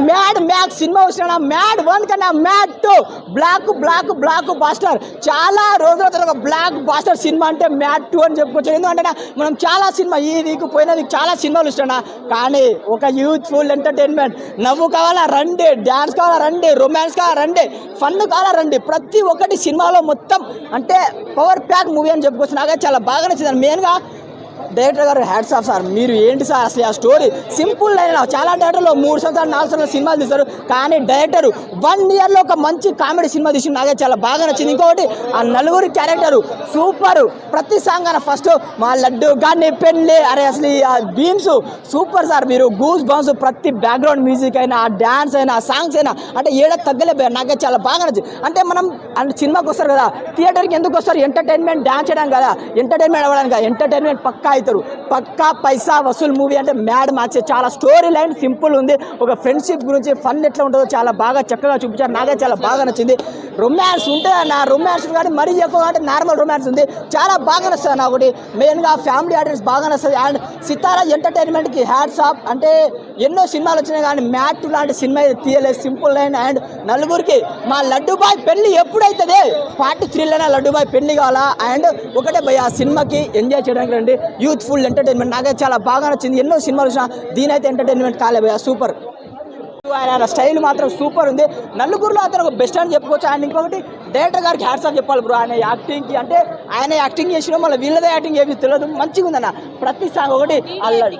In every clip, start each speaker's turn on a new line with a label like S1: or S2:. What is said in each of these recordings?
S1: Mad max cinema వచ్చిన mad 1 కన్నా mad 2 black buster. చాలా రోజుల తర్వాత ఒక బ్లాక్ బాస్టర్ సినిమా అంటే మ్యాడ్ 2 అని చెప్పుకోవచ్చు. ఎందుకంటే మనం చాలా సినిమా ఈ వీక్ పోయిన వీక్ చాలా సినిమాలు ఇస్తున్నా, కానీ ఒక యూత్ఫుల్ ఎంటర్టైన్మెంట్, నవ్వు కావాలా రండి, డ్యాన్స్ కావాలా రండి, రొమాన్స్ కావాలా రండి, ఫన్ కావాలా రండి, ప్రతి ఒక్కటి సినిమాలో మొత్తం అంటే పవర్ ప్యాక్ మూవీ అని చెప్పుకోవచ్చు. నాకైతే చాలా బాగా నచ్చింది. మెయిన్గా డైరెక్టర్ గారు హ్యాట్స్ ఆఫ్ సార్. మీరు ఏంటి సార్ అసలు ఆ స్టోరీ సింపుల్ అయినా, చాలా డైరెక్టర్లు 3 సంవత్సరాలు 4 సంవత్సరాలు సినిమాలు తీస్తారు, కానీ డైరెక్టర్ 1 ఇయర్లో ఒక మంచి కామెడీ సినిమా తీసి నాకే చాలా బాగా నచ్చింది. ఇంకొకటి ఆ నలుగురి క్యారెక్టరు సూపర్. ప్రతి సాంగ్ అయినా ఫస్ట్ మా లడ్డు కానీ పెళ్ళి అరే అసలు ఆ బీమ్స్ సూపర్ సార్. మీరు గూస్ బాన్స్ ప్రతి బ్యాక్గ్రౌండ్ మ్యూజిక్ అయినా, ఆ డ్యాన్స్ అయినా, ఆ సాంగ్స్ అయినా అంటే ఏడా తగ్గలేపోయారు. నాకే చాలా బాగా నచ్చింది. అంటే మనం సినిమాకి వస్తారు కదా, థియేటర్కి ఎందుకు వస్తారు? ఎంటర్టైన్మెంట్ డ్యాన్స్ చేయడం కదా, ఎంటర్టైన్మెంట్ అవ్వడానికి కదా. ఎంటర్టైన్మెంట్ పక్కా అవుతారు. పక్కా పైసా వసూల్ మూవీ అంటే మ్యాడ్ మ్యాక్స్. చాలా స్టోరీ లైన్ సింపుల్ ఉంది. ఒక ఫ్రెండ్షిప్ గురించి ఫన్ ఎట్లా ఉంటుందో చాలా బాగా చక్కగా చూపించారు. నాకే చాలా బాగా నచ్చింది. రొమాన్స్ ఉంటే నా రొమాన్స్ కానీ మరీ ఎక్కువ అంటే నార్మల్ రొమాన్స్ ఉంది, చాలా బాగా నచ్చింది. నా ఒకటి మెయిన్గా ఫ్యామిలీ ఆడియన్స్ బాగా నచ్చింది. అండ్ సితారా ఎంటర్టైన్మెంట్కి హ్యాట్స్ ఆఫ్. అంటే ఎన్నో సినిమాలు వచ్చినాయి కానీ మ్యాడ్ 2 లాంటి సినిమా తీయలేదు. Simple line. అండ్ నలుగురికి మా లడ్డుబాయ్ పెళ్ళి ఎప్పుడైతుంది, పార్ట్ 3లోనే లడ్డుబాయ్ పెళ్ళి కావాలా. అండ్ ఒకటే భయ ఆ సినిమాకి ఎంజాయ్ చేయడానికి రండి. యూత్ఫుల్ ఎంటర్టైన్మెంట్ నాకైతే చాలా బాగా నచ్చింది. ఎన్నో సినిమాలు వచ్చినా దీనైతే ఎంటర్టైన్మెంట్ కాలే భయ, సూపర్. ఆయన స్టైల్ మాత్రం సూపర్ ఉంది. నలుగురిలో అతను ఒక బెస్ట్ అని చెప్పుకోవచ్చు. అండ్ ఇంకొకటి డైరెక్టర్ గారికి హ్యాట్స్ ఆఫ్ చెప్పాలి బ్రో. ఆయన యాక్టింగ్కి అంటే ఆయన యాక్టింగ్ చేసిన మళ్ళీ వీళ్ళదే యాక్టింగ్ ఏమి తెలియదు, మంచిగా ఉందన్న. ప్రతి సాంగ్ ఒకటి అల్లడి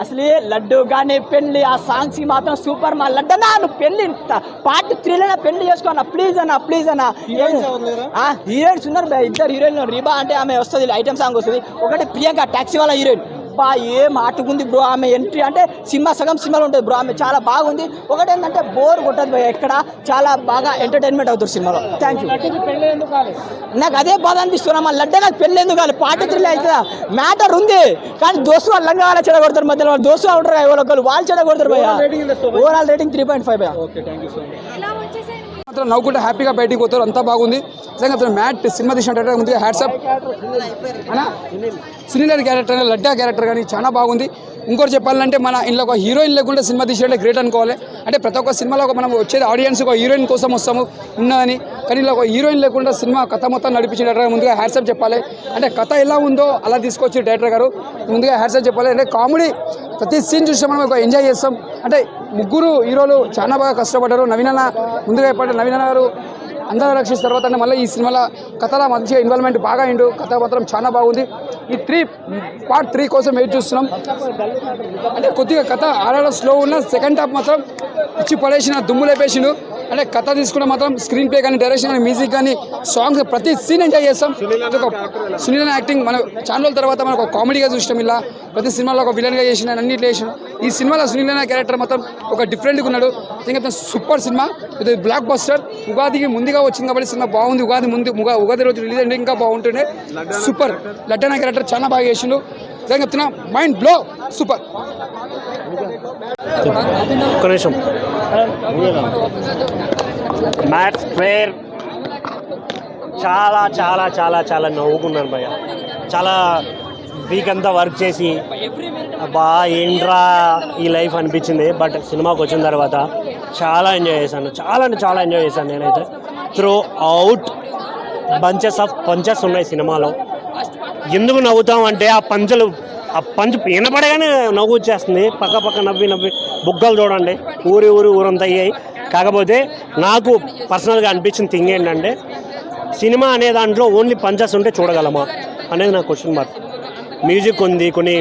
S1: అసలే లడ్డు కానీ పెళ్ళి ఆ సాంగ్స్కి మాత్రం సూపర్. మా లడ్డన్నా నువ్వు పెళ్ళి పార్ట్ 3లోనే పెళ్లి చేసుకో ప్లీజ్ అన్న. హీరోయిన్స్ ఉన్నారు, 2 హీరోయిన్లు. రీబా అంటే ఆమె వస్తుంది, ఐటమ్ సాంగ్ వస్తుంది. ఒకటి ప్రియాంక టాక్సీ వాళ్ళ హీరోయిన్, బా ఏం ఆటుకుంది బ్రో. ఆమె ఎంట్రీ అంటే సినిమా సగం సినిమాలో ఉంటుంది బ్రో. ఆమె చాలా బాగుంది. ఒకటి ఏంటంటే బోర్ కొట్టదు భయ, ఎక్కడ చాలా బాగా ఎంటర్టైన్మెంట్ అవుతుంది సినిమాలో. Thank you. నాకు అదే బాధ అనిపిస్తున్నా, మా లడ్డే నాకు పెళ్ళి ఎందుకు కాదు, పార్ట్ 3లో అవుతుందా మ్యాటర్ ఉంది, కానీ దోస్తు వాళ్ళు లంగా వాళ్ళ చెడగొడతారు, మధ్యలో వాళ్ళు దోస్తు ఉంటారు ఎవరో ఒకరు వాళ్ళు చెడగొడతారు భయ. ఓవరాల్ రేటింగ్ 3.5 భయ.
S2: మాత్రం నవ్వుకుంటే హ్యాపీగా బయటికి పోతారు, అంతా బాగుంది నిజంగా. అతను మ్యాట్ సినిమా తీసినట్టు ముందుగా హ్యాట్సాప్ అన్నా. సునీల్ క్యారెక్టర్, లడ్డా క్యారెక్టర్ కానీ చాలా బాగుంది. ఇంకోటి చెప్పాలంటే మన ఇంట్లో ఒక హీరోయిన్ లేకుండా సినిమా తీసినట్టే గ్రేట్ అనుకోవాలి. అంటే ప్రతి ఒక్క సినిమాలో ఒక మనం వచ్చేది ఆడియన్స్ ఒక హీరోయిన్ కోసం వస్తాము ఉన్నదని, కానీ ఇలా ఒక హీరోయిన్ లేకుండా సినిమా కథ మొత్తం నడిపించిన డైరెక్టర్ ముందుగా హ్యాట్సాప్ చెప్పాలి. అంటే కథ ఎలా ఉందో అలా తీసుకొచ్చి డైరెక్టర్ గారు ముందుగా హ్యాట్సాప్ చెప్పాలి. అంటే కామెడీ ప్రతి సీన్ చూస్తే మనం ఒక ఎంజాయ్ చేస్తాం. అంటే ముగ్గురు హీరోలు చాలా బాగా కష్టపడ్డారు. నవీనన్న ముందుగా చెప్పారు, నవీనన్న గారు అందరూ రక్షించిన తర్వాత అంటే మళ్ళీ ఈ సినిమాలో కథలో మంచిగా ఇన్వాల్వ్మెంట్ బాగా అయిండు. కథ మాత్రం చాలా బాగుంది. ఈ పార్ట్ 3 కోసం వెయిట్ చూస్తున్నాం. అంటే కొద్దిగా కథ ఆడడం స్లో ఉన్న సెకండ్ హాఫ్ మాత్రం ఇచ్చి పడేసిన దుమ్ము లేపేసిండు. అంటే కథ తీసుకుంటే మాత్రం స్క్రీన్ ప్లే కానీ, డైరెక్షన్ కానీ, మ్యూజిక్ కానీ, సాంగ్స్ ప్రతి సీన్ ఎంజాయ్ చేస్తాం. సునీల్ యాక్టింగ్ మనం చాలా రోజుల తర్వాత మనకు ఒక కామెడీగా చూస్తాం. ఇలా ప్రతి సినిమాలో ఒక విలన్గా చేసిన అన్నింటిలో చేసిన ఈ సినిమాలో సునీల్ క్యారెక్టర్ మొత్తం ఒక డిఫరెంట్గా ఉన్నాడు. ఇంకా సూపర్ సినిమా, ఇది బ్లాక్ బస్టర్. ఉగాదికి ముందుగా వచ్చింది కాబట్టి సినిమా బాగుంది. ఉగాది రోజు రిలీజ్ అంటే ఇంకా బాగుంటుండే. సూపర్. లడ్డన్న క్యారెక్టర్ చాలా బాగా చేసిండు. నిజంగా చెప్తున్నా మైండ్ బ్లో, సూపర్.
S3: ఒక్క నిమిషం. మ్యాథ్స్ ఫేర్ చాలా చాలా చాలా చాలా నవ్వుకున్నాను భయ్య. చాలా వీక్ అంతా వర్క్ చేసి బా ఏంట్రా ఈ లైఫ్ అనిపించింది. బట్ సినిమాకి వచ్చిన తర్వాత చాలా ఎంజాయ్ చేశాను, చాలా అంటే చాలా ఎంజాయ్ చేశాను నేనైతే. త్రూ అవుట్ పంచెస్ ఉన్నాయి సినిమాలో. ఎందుకు నవ్వుతామంటే ఆ పంచు వినపడగానే నవ్వు వచ్చేస్తుంది. పక్క నవ్వి బుగ్గలు చూడండి ఊరంతా అయ్యాయి. కాకపోతే నాకు పర్సనల్గా అనిపించిన థింగ్ ఏంటంటే సినిమా అనే దాంట్లో ఓన్లీ పంచెస్ ఉంటే చూడగలమా అనేది నా క్వశ్చన్ మార్క్. మ్యూజిక్ ఉంది, కొన్ని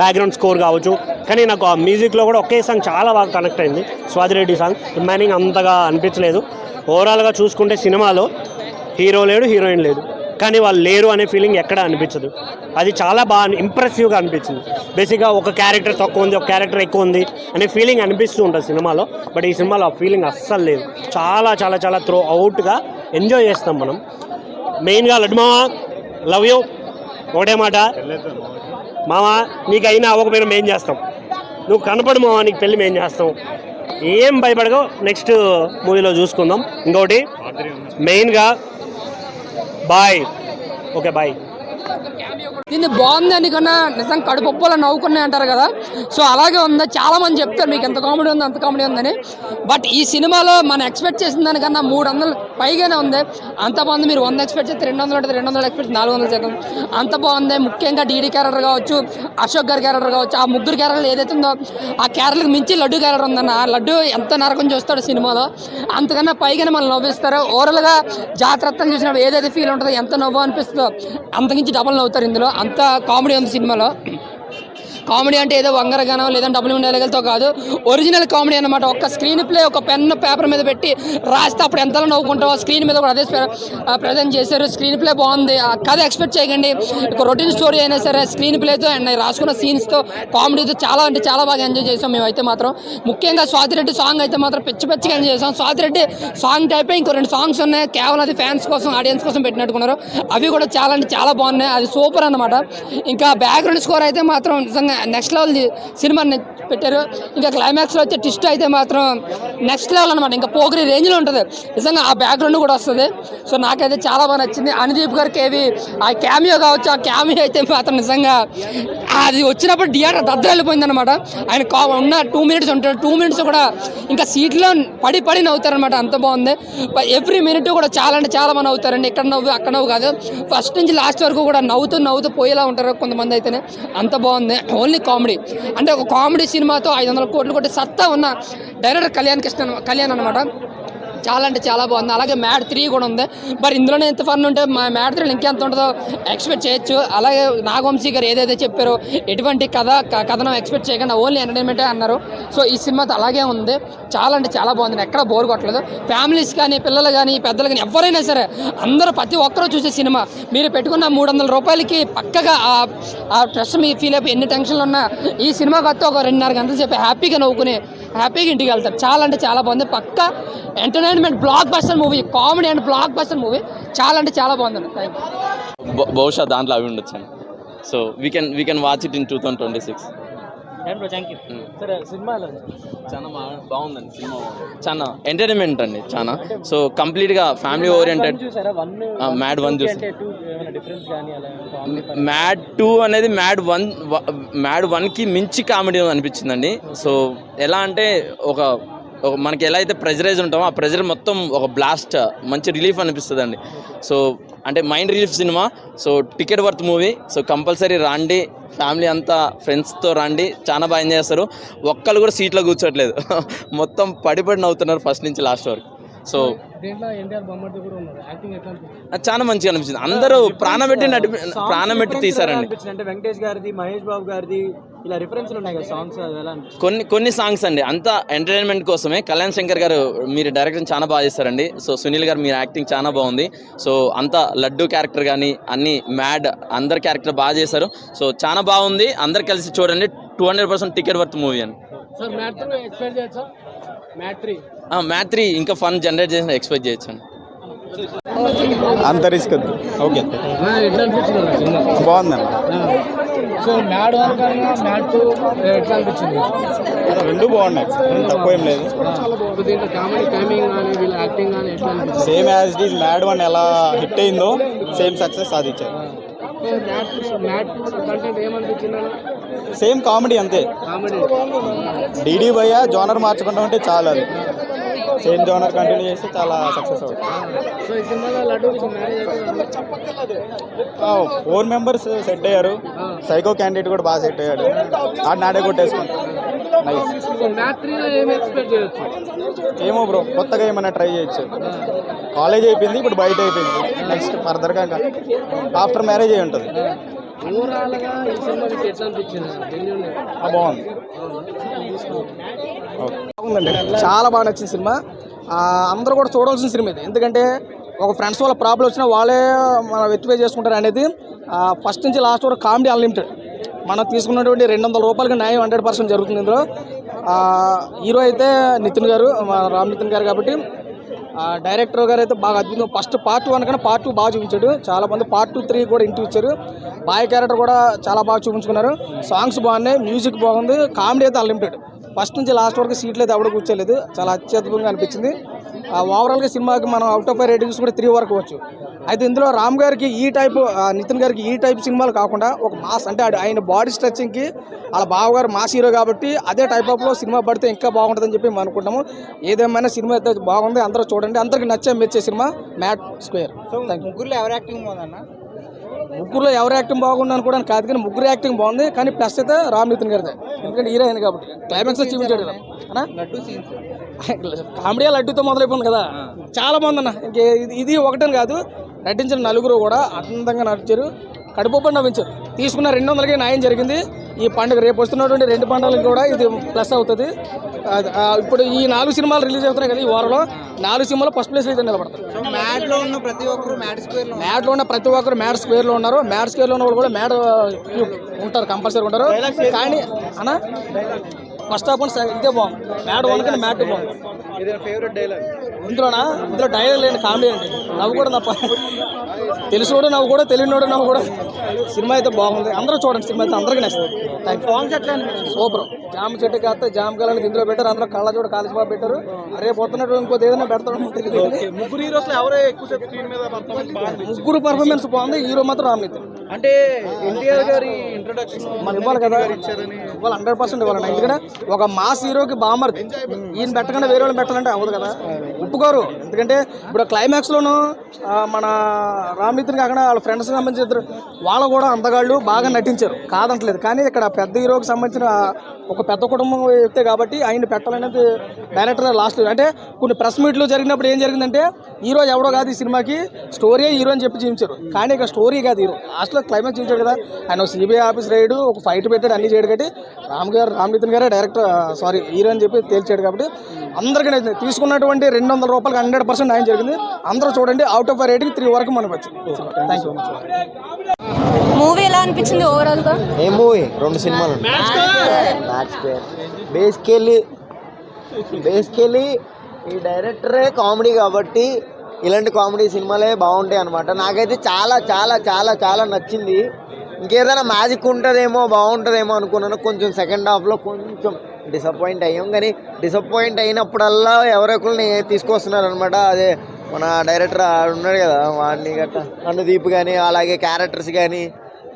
S3: బ్యాక్గ్రౌండ్ స్కోర్ కావచ్చు, కానీ నాకు ఆ మ్యూజిక్లో కూడా ఒకే సాంగ్ చాలా బాగా కనెక్ట్ అయింది, స్వాతిరెడ్డి సాంగ్. రిమైనింగ్ అంతగా అనిపించలేదు. ఓవరాల్గా చూసుకుంటే సినిమాలో హీరో లేడు, హీరోయిన్ లేదు, కానీ వాళ్ళు లేరు అనే ఫీలింగ్ ఎక్కడా అనిపించదు. అది చాలా బాగా ఇంప్రెసివ్గా అనిపించింది. బేసిక్గా ఒక క్యారెక్టర్ తక్కువ ఉంది, ఒక క్యారెక్టర్ ఎక్కువ ఉంది అనే ఫీలింగ్ అనిపిస్తూ ఉంటుంది సినిమాలో. బట్ ఈ సినిమాలో ఆ ఫీలింగ్ అస్సలు లేదు. చాలా చాలా చాలా త్రూ అవుట్గా ఎంజాయ్ చేస్తాం మనం. మెయిన్గా లడ్డు మామ లవ్ యూ. ఒకటే మాట మామ, నీకు అయినా అవ్వకపోయినా మేం చేస్తాం. నువ్వు కనపడు మామ, నీకు పెళ్ళి మేం చేస్తాం. ఏం భయపడగో, నెక్స్ట్ మూవీలో చూసుకుందాం. ఇంకోటి మెయిన్గా బాయ్. Okay bye.
S2: దీన్ని బాగుందని కన్నా నిజంగా కడుపొప్పలో నవ్వుకున్నాయి అంటారు కదా, సో అలాగే ఉంది. చాలా మంది చెప్తారు మీకు ఎంత కామెడీ ఉంది అంత కామెడీ ఉందని, బట్ ఈ సినిమాలో మనం ఎక్స్పెక్ట్ చేసిన దానికన్నా 300 పైగానే ఉంది. అంత బాగుంది. మీరు 100 ఎక్స్పెక్ట్ చేస్తే 200 ఉంటుంది, 200 ఎక్స్పెక్ట్ 400 శాతం అంత బాగుంది. ముఖ్యంగా డీడీ క్యారెక్టర్ కావచ్చు, అశోక్ గారి క్యారెక్టర్ కావచ్చు, ఆ ముగ్గురు క్యారెక్టర్లు ఏదైతే ఉందో ఆ క్యారెక్టర్కి మించి లడ్డు క్యారెక్టర్ ఉందన్న. ఆ లడ్డు ఎంత నరకం చూస్తాడు సినిమాలో, అంతకన్నా పైగానే మనం నవ్విస్తారు. ఓవరాల్గా జాతరత్వం చూసినప్పుడు ఏదైతే ఫీల్ ఉంటుందో, ఎంత నవ్వు అనిపిస్తుందో అంతకించి డబల్ నవ్వుతారు ఇందులో. అంత కామెడీ ఉంది సినిమాలో. కామెడీ అంటే ఏదో వంగరగానో లేదంటే డబ్బులు ఉండేలతో కాదు, ఒరిజినల్ కామెడీ అనమాట. ఒక స్క్రీన్ ప్లే ఒక పెన్ పేపర్ మీద పెట్టి రాస్తే అప్పుడు ఎంతలో నవ్వుకుంటావో స్క్రీన్ మీద కూడా అదే ప్రజెంట్ చేశారు. స్క్రీన్ ప్లే బాగుంది. ఆ కథ ఎక్స్పెక్ట్ చేయకండి. ఒక రొటీన్ స్టోరీ అయినా సరే స్క్రీన్ ప్లేతో అండ్ రాసుకున్న సీన్స్తో కామెడీతో చాలా అంటే చాలా బాగా ఎంజాయ్ చేసాం మేమైతే మాత్రం. ముఖ్యంగా స్వాతిరెడ్డి సాంగ్ అయితే మాత్రం పిచ్చిగా ఎంజాయ్ చేసాం. స్వాతిరెడ్డి సాంగ్ టైపే ఇంకో 2 సాంగ్స్ ఉన్నాయి, కేవలం అది ఫ్యాన్స్ కోసం ఆడియన్స్ కోసం పెట్టినట్టుకున్నారు. అవి కూడా చాలా అంటే చాలా బాగున్నాయి. అది సూపర్ అన్నమాట. ఇంకా బ్యాక్గ్రౌండ్ స్కోర్ అయితే మాత్రం నిజంగా నెక్స్ట్ లెవెల్ సినిమాని పెట్టారు. ఇంకా క్లైమాక్స్లో వచ్చే ట్విస్ట్ అయితే మాత్రం నెక్స్ట్ లెవెల్ అనమాట. ఇంకా పోగిరి రేంజ్లో ఉంటుంది నిజంగా. ఆ బ్యాక్గ్రౌండ్ కూడా వస్తుంది. సో నాకైతే చాలా బాగా నచ్చింది. అనుదీప్ గారికి ఏవి ఆ క్యామియో కావచ్చు, ఆ క్యామియో అయితే మాత్రం నిజంగా అది వచ్చినప్పుడు థియేటర్ దద్ద వెళ్ళిపోయింది అనమాట. ఆయన ఉన్న 2 మినిట్స్ ఉంటాడు, 2 మినిట్స్ కూడా ఇంకా సీట్లో పడి నవ్వుతారనమాట. అంత బాగుంది. ఎవ్రీ మినిట్ కూడా చాలా అంటే చాలా మంది నవ్వుతారండి. ఇక్కడ నవ్వు అక్కడ నవ్వు కాదు, ఫస్ట్ నుంచి లాస్ట్ వరకు కూడా నవ్వుతూ పోయేలా ఉంటారు కొంతమంది అయితేనే. అంత బాగుంది. ఓన్లీ కామెడీ అంటే ఒక కామెడీ సినిమాతో 500 కోట్లు కొట్టి సత్తా ఉన్న డైరెక్టర్ కళ్యాణ్ అనమాట. చాలా అంటే చాలా బాగుంది. అలాగే మ్యాడ్ 3 కూడా ఉంది. మరి ఇందులోనే ఎంత ఫన్ ఉంటే మ్యాడ్ 3 ఇంకెంత ఉంటుందో ఎక్స్పెక్ట్ చేయొచ్చు. అలాగే నాగవంశీ గారు ఏదైతే చెప్పారో ఎటువంటి కథనం ఎక్స్పెక్ట్ చేయకుండా ఓన్లీ ఎంటర్టైన్మెంటే అన్నారు. సో ఈ సినిమాతో అలాగే ఉంది. చాలా అంటే చాలా బాగుంది. ఎక్కడ బోర్ కొట్టలేదు. ఫ్యామిలీస్ కానీ పిల్లలు కానీ పెద్దలు కానీ ఎవరైనా సరే అందరూ ప్రతి ఒక్కరూ చూసే సినిమా. మీరు పెట్టుకున్న 300 రూపాయలకి పక్కగా ఆ స్ట్రెస్ మీ ఫీల్ అయిపోయి ఎన్ని టెన్షన్లు ఉన్నా ఈ సినిమాకి వస్తే ఒక 2.5 గంటలు చెప్పి హ్యాపీగా నవ్వుకుని హ్యాపీగా ఇంటికి వెళ్తారు. చాలా అంటే చాలా బాగుంది. పక్క entertainment block buster movie, comedy and block buster movie. చాలా అంటే చాలా బాగుందండి.
S4: బహుశా దాంట్లో అవి ఉండొచ్చండి. So we can watch it in 2026. చాలా బాగుందండి సినిమా. చాలా ఎంటర్టైన్మెంట్ అండి చాలా. సో కంప్లీట్గా ఫ్యామిలీ ఓరియంటెడ్. మ్యాడ్ 1 చూసి మ్యాడ్ 2 అనేది మ్యాడ్ 1కి మించి కామెడీ అనిపించిందండి. సో ఎలా అంటే ఒక మనకి ఎలా అయితే ప్రెజరైజ్ ఉంటామో ఆ ప్రెజర్ మొత్తం ఒక బ్లాస్ట్ మంచి రిలీఫ్ అనిపిస్తుంది అండి. సో అంటే mind relief cinema. So ticket worth movie. So compulsory రండి, ఫ్యామిలీ అంతా ఫ్రెండ్స్తో రండి, చాలా బాగా ఎంజాయ్ చేస్తారు. ఒక్కళ్ళు కూడా సీట్లో కూర్చోట్లేదు, మొత్తం పడి నవ్వుతున్నారు ఫస్ట్ నుంచి లాస్ట్ వరకు. సో చాలా మంచిగా అనిపించింది. అందరూ ప్రాణం పెట్టి తీశారండి.
S1: అంటే వెంకటేష్ గారిది, మహేష్ బాబు గారిది ఇలా రిఫరెన్స్లు ఉన్నాయి కదా సాంగ్స్,
S4: కొన్ని సాంగ్స్ అండి అంతా ఎంటర్టైన్మెంట్ కోసమే. కళ్యాణ్ శంకర్ గారు మీరు డైరెక్షన్ చాలా బాగా చేస్తారండి. సో సునీల్ గారు మీరు యాక్టింగ్ చాలా బాగుంది. సో అంతా లడ్డు క్యారెక్టర్ కానీ అన్ని మ్యాడ్ అందరి క్యారెక్టర్ బాగా చేశారు. సో చాలా బాగుంది. అందరు కలిసి చూడండి. 200% టికెట్ వర్త్ మూవీ అండి. మ్యాడ్ 3 ఇంకా ఫన్ జనరేట్ చేసిన ఎక్స్పెక్ట్ చేయొచ్చు.
S5: అంత రిస్క్ ఓకే బాగుందండి.
S1: సో మ్యాడ్ 1 కన్నా మ్యాడ్ 2 ఎట్లా అనిపించింది?
S5: 2 బాగున్నాయి, తక్కువ ఏం లేదు. Same as it is mad 1 ఎలా హిట్ అయిందో సేమ్ సక్సెస్ సాధించారు. సేమ్ కామెడీ అంతే. డీడీ భయ్య జోనర్ మార్చుకుంటా ఉంటే చాలా, అది సేమ్ జోనర్ కంటిన్యూ చేస్తే చాలా సక్సెస్ అవుతుంది. 4 మెంబర్స్ సెట్ అయ్యారు. సైకో క్యాండిడేట్ కూడా బాగా సెట్ అయ్యాడు. నాడే కొట్టేసుకుంటాం. ఏమో బ్రో, కొత్తగా ఏమైనా ట్రై చేయొచ్చు. కాలేజ్ అయిపోయింది, ఇప్పుడు బయట అయిపోయింది. నెక్స్ట్ ఫర్దర్గా ఆఫ్టర్ మ్యారేజ్ అయి ఉంటుంది. బాగుంది,
S1: బాగుందండి. చాలా బాగా నచ్చింది సినిమా. అందరూ కూడా చూడాల్సిన సినిమా ఇది. ఎందుకంటే ఒక ఫ్రెండ్స్ వాళ్ళ ప్రాబ్లం వచ్చినా వాళ్ళే మన వెరిఫై చేసుకుంటారు అనేది. ఫస్ట్ నుంచి లాస్ట్ వరకు కామెడీ అన్లిమిటెడ్. మనం తీసుకున్నటువంటి 200 రూపాయలకి న్యాయం 100% జరుగుతుంది ఇందులో. హీరో అయితే నితిన్ గారు, రామ్ నితిన్ గారు కాబట్టి. డైరెక్టర్ గారు అయితే బాగా అద్భుతం. ఫస్ట్ పార్ట్ 1 కన్నా పార్ట్ 2 బాగా చూపించాడు. చాలామంది పార్ట్ 2, 3 కూడా ఇంటికి ఇచ్చారు. బాయ్ క్యారెక్టర్ కూడా చాలా బాగా చూపించుకున్నారు. సాంగ్స్ బాగున్నాయి, మ్యూజిక్ బాగుంది, కామెడీ అయితే అన్లిమిటెడ్. ఫస్ట్ నుంచి లాస్ట్ వరకు సీట్లు అయితే ఎవడ కూర్చోలేదు. చాలా అత్యద్భుతంగా అనిపించింది. ఓవరాల్గా సినిమాకి మనం అవుట్ ఆఫ్ 5 రేటింగ్స్ కూడా 3 వరకు వచ్చు.
S6: అయితే ఇందులో రామ్ గారికి ఈ టైప్, నితిన్ గారికి ఈ టైప్ సినిమాలు కాకుండా ఒక మాస్ అంటే ఆయన బాడీ స్ట్రెచ్చింగ్కి వాళ్ళ బావగారు మాస్ హీరో కాబట్టి అదే టైప్ ఆఫ్లో సినిమా పడితే ఇంకా బాగుంటుందని చెప్పి మేము అనుకుంటాము. ఏదేమైనా సినిమా అయితే బాగుంది, అందరూ చూడండి. అందరికి నచ్చే మెచ్చే సినిమా మ్యాడ్ స్క్వేర్.
S5: ముగ్గురులో ఎవరు యాక్టింగ్ బాగుందన్న?
S6: ముగ్గురులో ఎవరు యాక్టింగ్ బాగుంది అనుకోవడానికి కాదు, కానీ ముగ్గురు యాక్టింగ్ బాగుంది. కానీ ప్లస్ అయితే రామ్ నితిన్ గారిదే, ఎందుకంటే హీరో అయిన కాబట్టి క్లైమాక్స్లో చూపించాడు కదా అన్న. కామెడీ లడ్డూతో మొదలైపోయింది కదా, చాలా బాగుందన్న. ఇంకే ఇది ఒకటని కాదు, నటించిన నలుగురు కూడా అందంగా నటించారు, కడుపుపడి నవ్వించారు. తీసుకున్న 200కి న్యాయం జరిగింది. ఈ పండుగ రేపు వస్తున్నటువంటి 2 పండుగలకు కూడా ఇది ప్లస్ అవుతుంది. ఇప్పుడు ఈ 4 సినిమాలు రిలీజ్ అవుతున్నాయి కదా ఈ వారంలో, 4 సినిమాలు ఫస్ట్ ప్లేస్లో అయితే నిలబడతారు.
S5: మ్యాడ్లో ఉన్న ప్రతి ఒక్కరు మ్యాడ్ స్క్వేర్లో
S6: మ్యాడ్ స్క్వేర్లో ఉన్నారు. మ్యాడ్ స్క్వేర్లో ఉన్న వాళ్ళు కూడా మ్యాడ్ ఉంటారు, కంపల్సరీ ఉంటారు. కానీ అన్న ఫస్ట్ హాఫ్ ఇదే బాగుంది, మ్యాడ్ 1 కానీ మ్యాడ్ 2 బాగుంది.
S5: ఫేవరెట్ డైలాగ్
S6: ఇందులో డైలాగ్ లేని కామెడీ అండి, నవ్వు కూడా తప్ప. తెలిసినోడు నవ్వు కూడా, తెలియనోడు నవ్వు కూడా. సినిమా అయితే బాగుంది, అందరూ చూడండి. సినిమా అయితే అందరికీ నచ్చుతుంది.
S5: సాంగ్స్ ఎట్లా
S6: సూపర్. జామ చెట్టు కాస్తే జామ కాలని ఇందులో పెట్టారు, అందులో కళ్ళ చూడ కాలేజ్ బాబు పెట్టారు. రేపు పోతున్నట్టు ఇంకోటి ఏదైనా పెడతాడు.
S5: ముగ్గురు హీరోస్లో ఎవరో ఎక్కువసేపు స్క్రీన్ మీద పర్ఫార్మెన్స్ బాగుంది?
S6: ముగ్గురు పర్ఫార్మెన్స్ బాగుంది, హీరో మాత్రం రామ్ నితిన్.
S5: అంటే ఎన్టీఆర్ గారి ఇంట్రొడక్షన్
S6: మనం ఇవ్వాలి కదా, ఇవ్వాలి 100% ఇవ్వాలండి. ఎందుకంటే ఒక మాస్ హీరోకి బామర్ది ఈయన పెట్టకుండా వేరే వాళ్ళని పెట్టాలంటే అవ్వదు కదా, ఒప్పుకోరు. ఎందుకంటే ఇప్పుడు క్లైమాక్స్లోనూ మన రామ్ నితిన్ కాకుండా వాళ్ళ ఫ్రెండ్స్ సంబంధించిన ఇద్దరు వాళ్ళు కూడా అందగాళ్ళు బాగా నటించారు, కాదంటలేదు. కానీ ఇక్కడ పెద్ద హీరోకి సంబంధించిన ఒక పెద్ద కుటుంబం వ్యక్తే కాబట్టి ఆయన పెట్టాలనేది డైరెక్టర్ లాస్ట్. అంటే కొన్ని ప్రెస్ మీట్లు జరిగినప్పుడు ఏం జరిగిందంటే హీరో ఎవడో కాదు ఈ సినిమాకి, స్టోరీ హీరో అని చెప్పి చూపించారు. కానీ ఇక్కడ స్టోరీ కాదు హీరో, లాస్ట్లో క్లైమాక్స్ చూపించాడు కదా. ఆయన సిబిఐ ఆఫీస్ రైడ్, ఒక ఫైట్ పెట్టాడు, అన్ని చేయడు కాబట్టి రామ్ నితిన్ గారే డైరెక్టర్ హీరో అని చెప్పి తేల్చాడు. కాబట్టి అందరికీ నచ్చింది. తీసుకున్నటువంటి 200 రూపాయలకి 100% న్యాయం జరిగింది. అందరూ చూడండి. అవుట్ ఆఫ్ రేటింగ్ 3 వరకు మనకు వచ్చింది. Thank you.
S7: మూవీ ఎలా అనిపించింది ఓవరాల్ గా?
S8: ఏ మూవీ? 2 సినిమాలు. మ్యాడ్ స్క్వేర్ బేసికలీ ఈ డైరెక్టరే కామెడీ కాబట్టి ఇలాంటి కామెడీ సినిమాలే బాగుంటాయి అనమాట. నాకైతే చాలా చాలా చాలా చాలా నచ్చింది. ఇంకేదైనా మ్యాజిక్ ఉంటుందేమో, బాగుంటుందేమో అనుకున్నాను. కొంచెం సెకండ్ హాఫ్లో కొంచెం డిసప్పాయింట్ అయ్యాం. కానీ డిసప్పాయింట్ అయినప్పుడల్లా ఎవరెక్కరిని తీసుకొస్తున్నారు అనమాట. అదే మన డైరెక్టర్ ఉన్నాడు కదా, వాడిని గట్ట అనుదీప్ కానీ, అలాగే క్యారెక్టర్స్ కానీ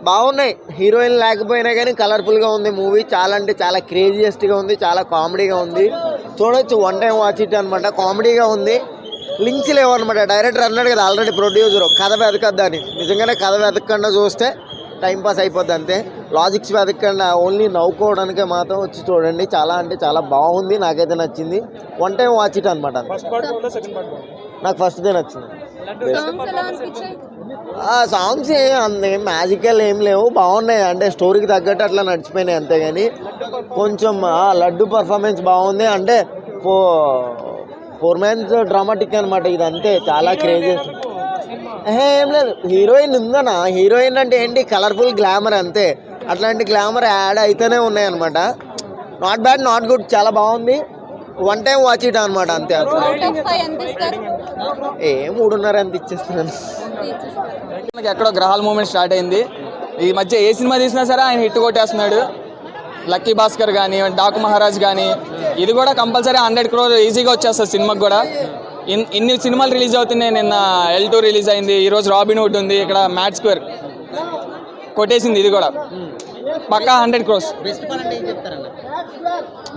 S8: బాగున్నాయి. హీరోయిన్ లేకపోయినా కానీ కలర్ఫుల్గా ఉంది మూవీ. చాలా అంటే చాలా క్రేజియస్ట్గా ఉంది, చాలా కామెడీగా ఉంది. చూడొచ్చు, 1 టైం వాచ్ ఇట్ అనమాట. కామెడీగా ఉంది. లింక్స్ లేవు అనమాట. డైరెక్టర్ అన్నాడు కదా ఆల్రెడీ, ప్రొడ్యూసర్ కథ వెతకద్దని. నిజంగానే కథ వెతకకుండా చూస్తే టైంపాస్ అయిపోద్ది అంతే. లాజిక్స్ వెతకకుండా ఓన్లీ నవ్వుకోవడానికే మాత్రం వచ్చి చూడండి. చాలా అంటే చాలా బాగుంది, నాకైతే నచ్చింది. 1 టైం వాచ్ ఇట్ అనమాట. నాకు ఫస్ట్దే నచ్చింది. సాంగ్స్ ఏం మ్యాజికల్ ఏం లేవు, బాగున్నాయి. అంటే స్టోరీకి తగ్గట్టు అట్లా నడిచిపోయినాయి అంతేగాని. కొంచెం లడ్డు పర్ఫార్మెన్స్ బాగుంది. అంటే 4 మ్యాన్స్ డ్రామాటిక్ అనమాట ఇది, అంతే. చాలా క్రేజీ. ఏం లేదు, హీరోయిన్ ఉందనా. హీరోయిన్ అంటే ఏంటి, కలర్ఫుల్ గ్లామర్ అంతే. అట్లాంటి గ్లామర్ యాడ్ అయితేనే ఉన్నాయి అనమాట. నాట్ బ్యాడ్, నాట్ గుడ్, చాలా బాగుంది. 1 టైం వాచ్ ఇట్ అనమాట అంతే. 3.5 ఎంత ఇచ్చేస్తున్నాను.
S2: ఎక్కడో గ్రహాల మూమెంట్ స్టార్ట్ అయింది. ఈ మధ్య ఏ సినిమా తీసినా సరే ఆయన హిట్ కొట్టేస్తున్నాడు. లక్కీ భాస్కర్ కానీ, డాకు మహారాజ్ కానీ, ఇది కూడా కంపల్సరీ 100 crore ఈజీగా వచ్చేస్తుంది సినిమాకి కూడా. ఇన్ని సినిమాలు రిలీజ్ అవుతున్నాయి. నిన్న L2 రిలీజ్ అయింది, ఈరోజు రాబిన్ హుడ్ ఉంది, ఇక్కడ మ్యాడ్ స్క్వేర్ కొట్టేసింది. ఇది కూడా పక్కా 100 crores.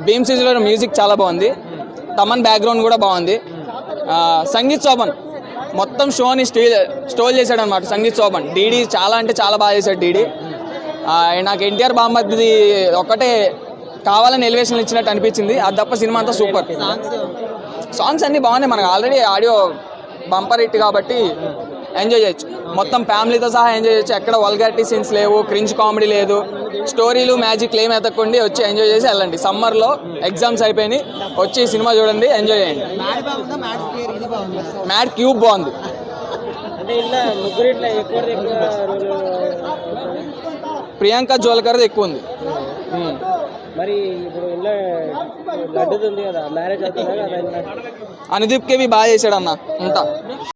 S2: భీమ్ సిరీస్లో మ్యూజిక్ చాలా బాగుంది, తమన్ బ్యాక్గ్రౌండ్ కూడా బాగుంది. సంగీత్ శోభన్ మొత్తం షోని స్టోల్ చేశాడు అనమాట. సంగీత్ శోభన్ డీడీ చాలా అంటే చాలా బాగా చేశాడు డీడీ. నాకు ఎన్టీఆర్ బామ్మది ఒక్కటే కావాలని ఎలివేషన్ ఇచ్చినట్టు అనిపించింది, అది తప్ప సినిమా అంతా సూపర్. సాంగ్స్ అన్నీ బాగున్నాయి. మనకు ఆల్రెడీ ఆడియో బంపర్ హిట్ కాబట్టి ఎంజాయ్ చేయొచ్చు. మొత్తం ఫ్యామిలీతో సహా ఎంజాయ్ చేయొచ్చు. ఎక్కడ వల్గారిటీ సీన్స్ లేవు, క్రింజ్ కామెడీ లేదు, స్టోరీలు మ్యాజిక్ ఏం ఎతకండి, వచ్చి ఎంజాయ్ చేసి వెళ్ళండి. సమ్మర్లో ఎగ్జామ్స్ అయిపోయినాయి, వచ్చి ఈ సినిమా చూడండి, ఎంజాయ్ చేయండి. మ్యాడ్ క్యూబ్ బాగుంది. ప్రియాంక జోల్కర్ ఎక్కువ ఉంది. అనుదీప్ కేవి బాగా చేశాడు అన్న. ఉంటా.